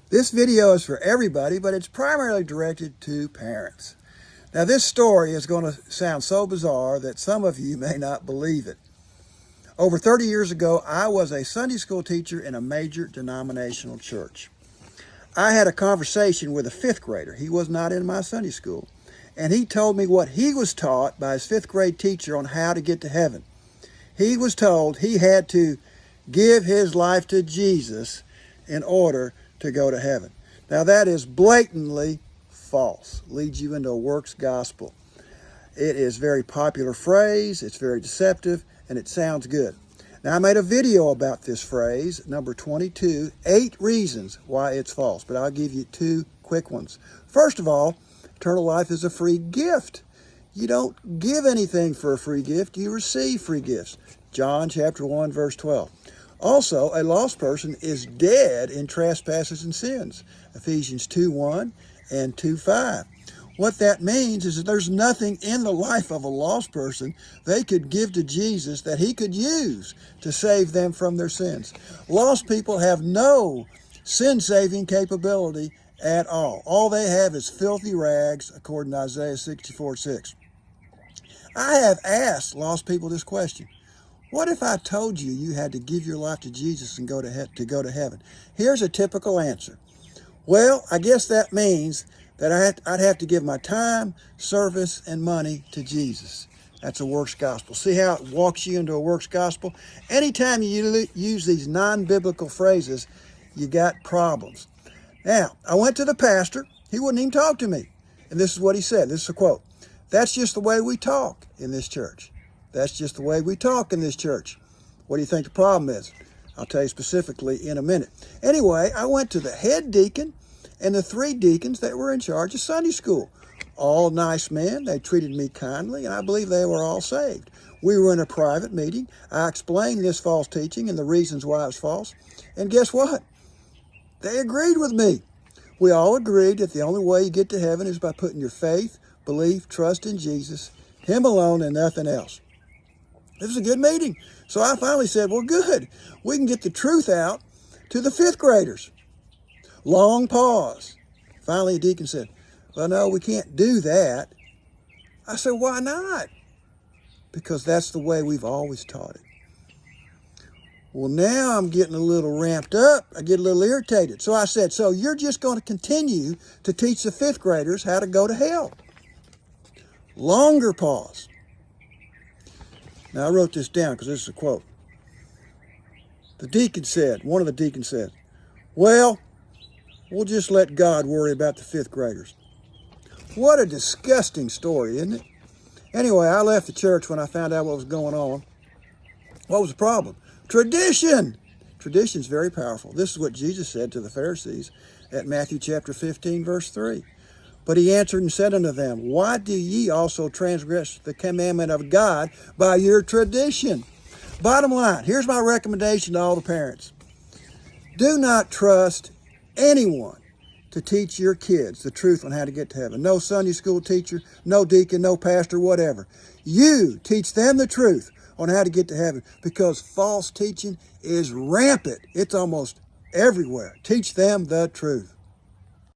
This video is for everybody, but it's primarily directed to parents. Now, this story is going to sound so bizarre that some of you may not believe it. Over 30 years ago, I was a Sunday school teacher in a major denominational church. I had a conversation with a fifth grader. He was not in my Sunday school. And he told me what he was taught by his fifth grade teacher on how to get to heaven. He was told he had to give his life to Jesus in order to go to heaven. Now that is blatantly false. Leads you into a works gospel. It is a very popular phrase, it's very deceptive, and it sounds good. Now I made a video about this phrase, number 22, 8 reasons why it's false, but I'll give you 2 quick ones. First of all, eternal life is a free gift. You don't give anything for a free gift, you receive free gifts. John chapter 1, verse 12. Also, a lost person is dead in trespasses and sins. Ephesians 2:1 and 2:5. What that means is that there's nothing in the life of a lost person they could give to Jesus that he could use to save them from their sins. Lost people have no sin-saving capability at all. All they have is filthy rags, according to Isaiah 64:6. I have asked lost people this question. What if I told you you had to give your life to Jesus and go to heaven? Here's a typical answer. Well, I guess that means that I'd have to give my time, service, and money to Jesus. That's a works gospel. See how it walks you into a works gospel? Anytime you use these non-biblical phrases, you got problems. Now, I went to the pastor. He wouldn't even talk to me. And this is what he said. This is a quote. That's just the way we talk in this church. That's just the way we talk in this church. What do you think the problem is? I'll tell you specifically in a minute. Anyway, I went to the head deacon and the 3 deacons that were in charge of Sunday school. All nice men. They treated me kindly, and I believe they were all saved. We were in a private meeting. I explained this false teaching and the reasons why it was false. And guess what? They agreed with me. We all agreed that the only way you get to heaven is by putting your faith, belief, trust in Jesus, Him alone, and nothing else. It was a good meeting. So I finally said, well, good. We can get the truth out to the 5th graders. Long pause. Finally, a deacon said, well, no, we can't do that. I said, why not? Because that's the way we've always taught it. Well, now I'm getting a little ramped up. I get a little irritated. So I said, so you're just going to continue to teach the 5th graders how to go to hell? Longer pause. Now, I wrote this down because this is a quote. One of the deacons said, well, we'll just let God worry about the 5th graders. What a disgusting story, isn't it? Anyway, I left the church when I found out what was going on. What was the problem? Tradition! Tradition is very powerful. This is what Jesus said to the Pharisees at Matthew chapter 15, verse 3. But he answered and said unto them, why do ye also transgress the commandment of God by your tradition? Bottom line, here's my recommendation to all the parents. Do not trust anyone to teach your kids the truth on how to get to heaven. No Sunday school teacher, no deacon, no pastor, whatever. You teach them the truth on how to get to heaven, because false teaching is rampant. It's almost everywhere. Teach them the truth.